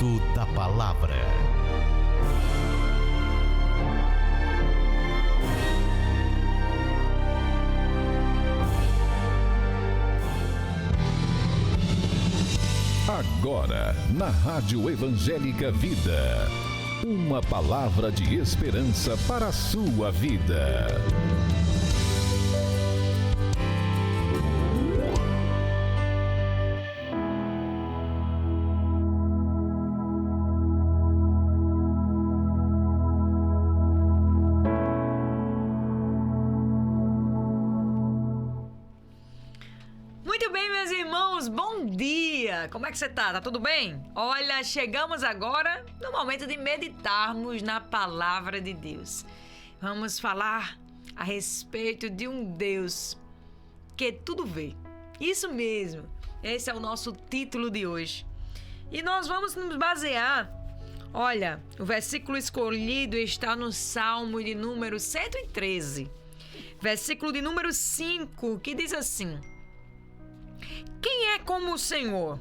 Estudo da Palavra. Agora, na Rádio Evangélica Vida, uma palavra de esperança para a sua vida. Muito bem, meus irmãos, bom dia! Como é que você tá? Tá tudo bem? Olha, chegamos agora no momento de meditarmos na Palavra de Deus. Vamos falar a respeito de um Deus que tudo vê. Isso mesmo, esse é o nosso título de hoje. E nós vamos nos basear, olha, o versículo escolhido está no Salmo de número 113, versículo de número 5, que diz assim: quem é como o Senhor,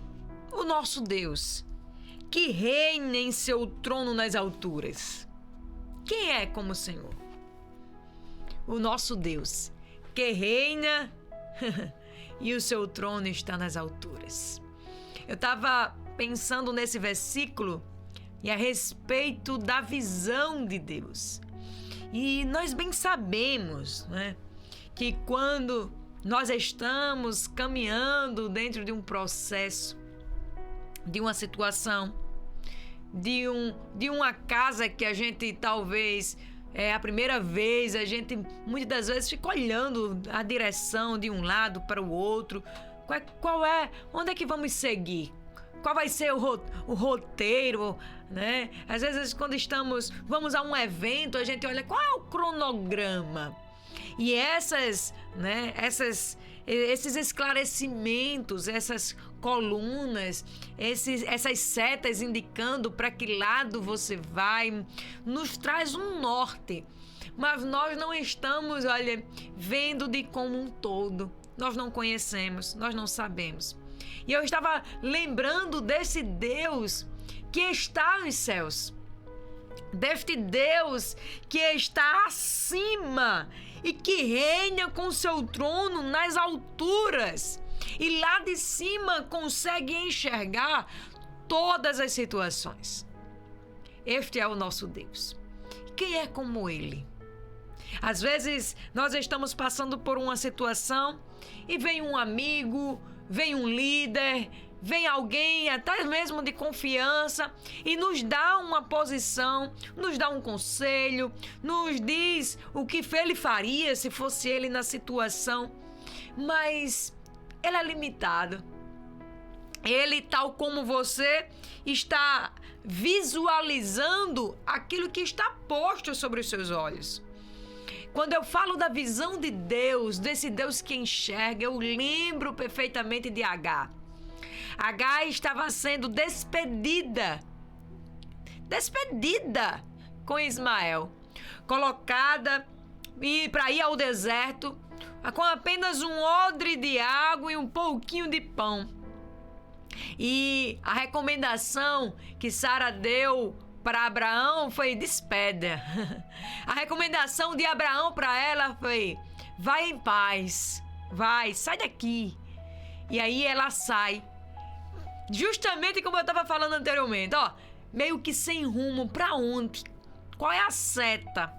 o nosso Deus, que reina em seu trono nas alturas? Quem é como o Senhor? O nosso Deus, que reina e o seu trono está nas alturas. Eu estava pensando nesse versículo e a respeito da visão de Deus. E nós bem sabemos, né, que quando nós estamos caminhando dentro de um processo, de uma situação, de uma casa que a gente talvez é a primeira vez, a gente muitas das vezes fica olhando a direção de um lado para o outro. Onde é que vamos seguir? Qual vai ser o roteiro, né? Às vezes quando vamos a um evento, a gente olha qual é o cronograma. E esses esclarecimentos, essas colunas, essas setas indicando para que lado você vai, nos traz um norte. Mas nós não estamos, vendo de como um todo. Nós não conhecemos, nós não sabemos. E eu estava lembrando desse Deus que está nos céus. Deste Deus que está acima e que reina com seu trono nas alturas e lá de cima consegue enxergar todas as situações. Este é o nosso Deus. Quem é como Ele? Às vezes nós estamos passando por uma situação e vem um amigo, vem um líder, vem alguém até mesmo de confiança e nos dá uma posição, nos dá um conselho, nos diz o que ele faria se fosse ele na situação, mas ele é limitado. Ele, tal como você, está visualizando aquilo que está posto sobre os seus olhos. Quando eu falo da visão de Deus, desse Deus que enxerga, eu lembro perfeitamente de Agar. Agar estava sendo despedida com Ismael, colocada para ir ao deserto com apenas um odre de água e um pouquinho de pão. E a recomendação que Sara deu para Abraão foi despeda. A recomendação de Abraão para ela foi: vai em paz, sai daqui. E aí ela sai. Justamente como eu estava falando anteriormente, meio que sem rumo. Para onde? Qual é a seta?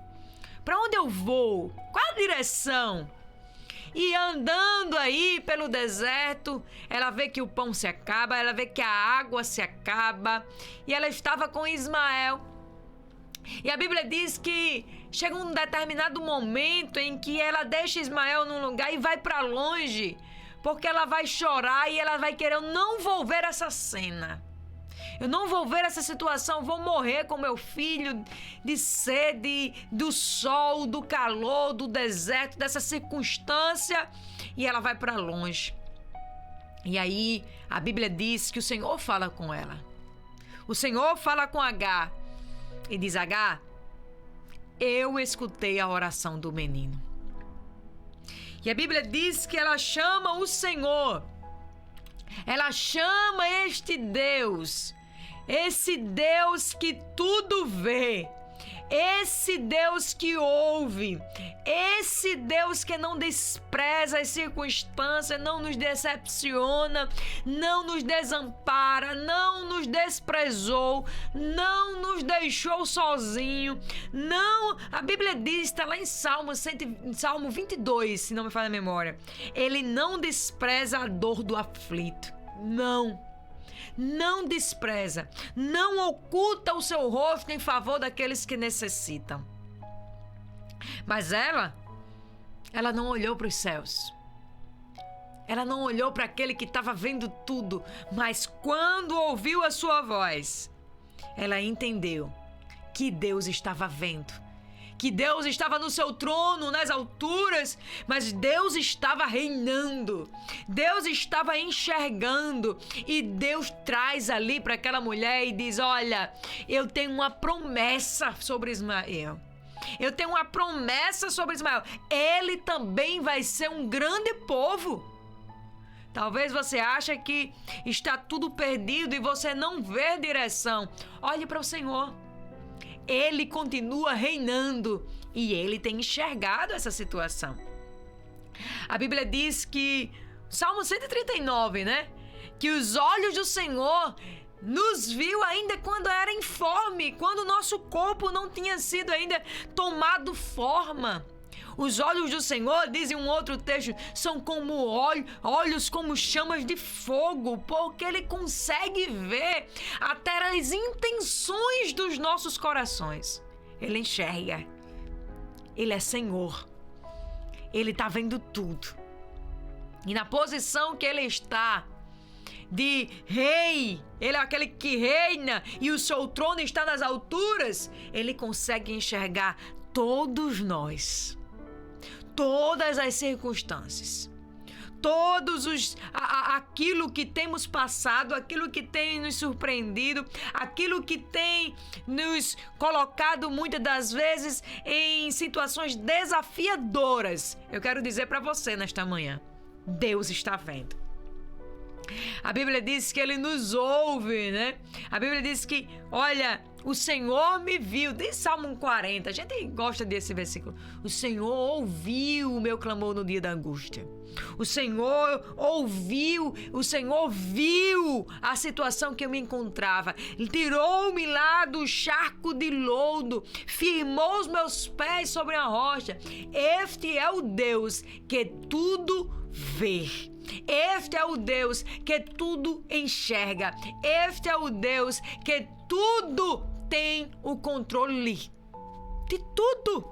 Para onde eu vou? Qual é a direção? E andando aí pelo deserto, ela vê que o pão se acaba, ela vê que a água se acaba, e ela estava com Ismael. E a Bíblia diz que chega um determinado momento em que ela deixa Ismael num lugar e vai para longe, porque ela vai chorar e ela vai querer: eu não vou ver essa cena. Eu não vou ver essa situação, vou morrer com meu filho de sede, do sol, do calor, do deserto, dessa circunstância. E ela vai para longe. E aí a Bíblia diz que o Senhor fala com ela. O Senhor fala com Agar e diz: Agar, eu escutei a oração do menino. E a Bíblia diz que ela chama o Senhor. Ela chama este Deus esse Deus que tudo vê, esse Deus que ouve, esse Deus que não despreza as circunstâncias, não nos decepciona, não nos desampara, não nos desprezou, não nos deixou sozinho, não, a Bíblia diz, está lá em Salmo 22, se não me falha a memória, ele não despreza a dor do aflito, não despreza, não oculta o seu rosto em favor daqueles que necessitam. Mas ela não olhou para os céus. Ela não olhou para aquele que estava vendo tudo, mas quando ouviu a sua voz, ela entendeu que Deus estava vendo. Que Deus estava no seu trono, nas alturas, mas Deus estava reinando. Deus estava enxergando. E Deus traz ali para aquela mulher e diz: olha, eu tenho uma promessa sobre Ismael. Eu tenho uma promessa sobre Ismael. Ele também vai ser um grande povo. Talvez você ache que está tudo perdido e você não vê direção. Olhe para o Senhor. Ele continua reinando e ele tem enxergado essa situação. A Bíblia diz que, Salmo 139, né? Que os olhos do Senhor nos viu ainda quando era informe, quando o nosso corpo não tinha sido ainda tomado forma. Os olhos do Senhor, diz em um outro texto, são como olhos como chamas de fogo, porque Ele consegue ver até as intenções dos nossos corações. Ele enxerga. Ele é Senhor. Ele está vendo tudo. E na posição que Ele está, de rei, Ele é aquele que reina e o seu trono está nas alturas, Ele consegue enxergar todos nós. Todas as circunstâncias, aquilo que temos passado, aquilo que tem nos surpreendido, aquilo que tem nos colocado muitas das vezes em situações desafiadoras. Eu quero dizer para você nesta manhã, Deus está vendo. A Bíblia diz que Ele nos ouve, né? A Bíblia diz que, olha, o Senhor me viu. Diz Salmo 40, a gente gosta desse versículo. O Senhor ouviu o meu clamor no dia da angústia. O Senhor ouviu, o Senhor viu a situação que eu me encontrava. Tirou-me lá do charco de lodo, firmou os meus pés sobre a rocha. Este é o Deus que tudo vê. Este é o Deus que tudo enxerga. Este é o Deus que tudo tem o controle. De tudo.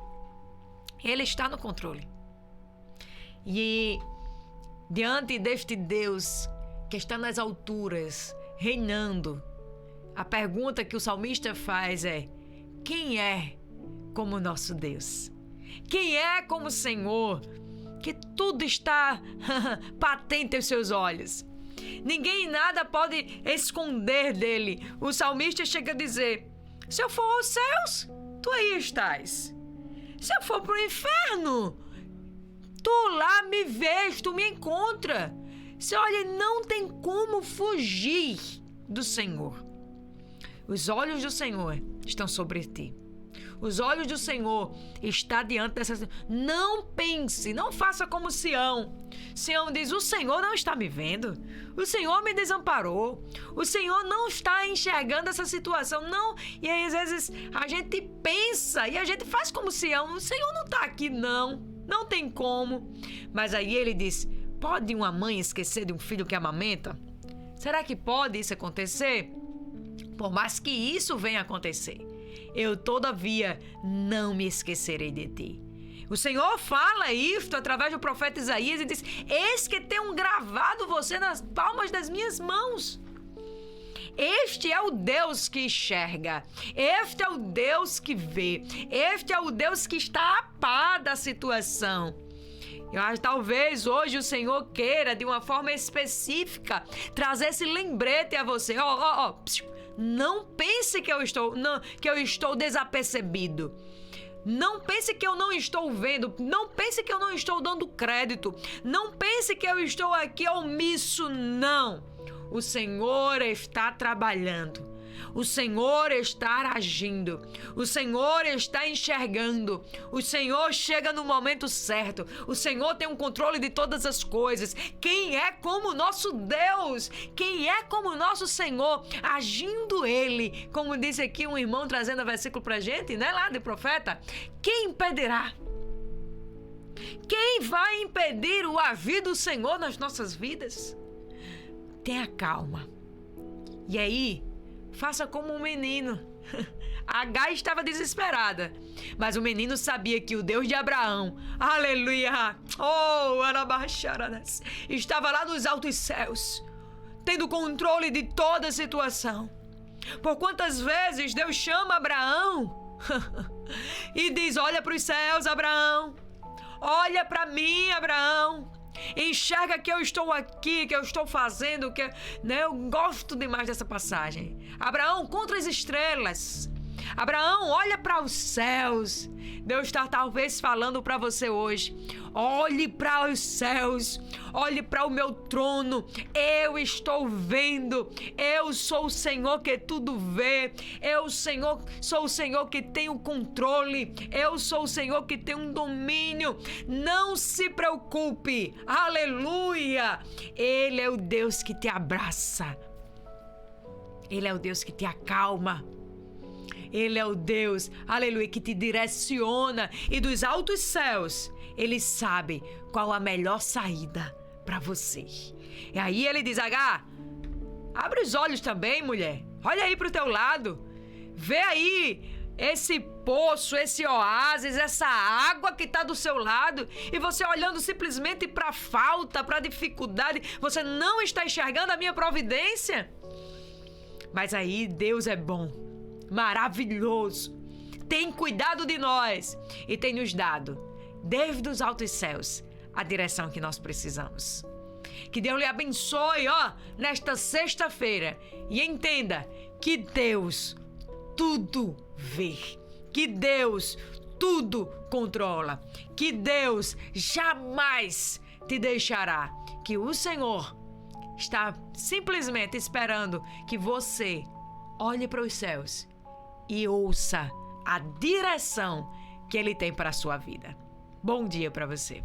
Ele está no controle. E diante deste Deus que está nas alturas, reinando, a pergunta que o salmista faz é: quem é como nosso Deus? Quem é como o Senhor? Que tudo está patente aos seus olhos. Ninguém nada pode esconder dele. O salmista chega a dizer: se eu for aos céus, tu aí estás. Se eu for para o inferno, tu lá me vês, tu me encontra. Se olha, não tem como fugir do Senhor. Os olhos do Senhor estão sobre ti. Os olhos do Senhor estão diante dessa... Não pense, não faça como Sião. Sião diz: o Senhor não está me vendo. O Senhor me desamparou. O Senhor não está enxergando essa situação. Não. E aí, às vezes, a gente pensa e a gente faz como Sião. O Senhor não está aqui, não. Não tem como. Mas aí ele diz: pode uma mãe esquecer de um filho que amamenta? Será que pode isso acontecer? Por mais que isso venha acontecer, eu, todavia, não me esquecerei de ti. O Senhor fala isto através do profeta Isaías e diz: eis que tenho gravado você nas palmas das minhas mãos. Este é o Deus que enxerga. Este é o Deus que vê. Este é o Deus que está a par da situação. Eu acho que talvez hoje o Senhor queira, de uma forma específica, trazer esse lembrete a você. Não pense que eu estou desapercebido. Não pense que eu não estou vendo. Não pense que eu não estou dando crédito. Não pense que eu estou aqui omisso. Não. O Senhor está trabalhando. O Senhor está agindo, o Senhor está enxergando, o Senhor chega no momento certo, o Senhor tem um controle de todas as coisas. Quem é como o nosso Deus? Quem é como o nosso Senhor? Agindo Ele, como disse aqui um irmão trazendo o versículo pra gente, né, lá do profeta, quem impedirá? Quem vai impedir o agir do Senhor nas nossas vidas? Tenha calma. E aí, faça como um menino. Agar estava desesperada, mas o menino sabia que o Deus de Abraão, aleluia, estava lá nos altos céus, tendo controle de toda a situação. Por quantas vezes Deus chama Abraão e diz: olha para os céus, Abraão, olha para mim, Abraão, enxerga que eu estou aqui, que eu estou fazendo, né? Eu gosto demais dessa passagem. Abraão, contra as estrelas. Abraão, olha para os céus. Deus está talvez falando para você hoje: olhe para os céus, olhe para o meu trono, eu estou vendo, eu sou o Senhor que tudo vê, sou o Senhor que tem o controle, eu sou o Senhor que tem um domínio. Não se preocupe, aleluia, Ele é o Deus que te abraça, Ele é o Deus que te acalma, Ele é o Deus, aleluia, que te direciona, e dos altos céus Ele sabe qual a melhor saída para você. E aí Ele diz: Agar, abre os olhos também, mulher, olha aí para o teu lado, vê aí esse poço, esse oásis, essa água que está do seu lado, e você olhando simplesmente para a falta, para a dificuldade, você não está enxergando a minha providência? Mas aí Deus é bom, maravilhoso, tem cuidado de nós e tem nos dado, desde os altos céus, a direção que nós precisamos. Que Deus lhe abençoe, nesta sexta-feira, e entenda que Deus tudo vê, que Deus tudo controla, que Deus jamais te deixará, que o Senhor está simplesmente esperando que você olhe para os céus e ouça a direção que Ele tem para a sua vida. Bom dia para você.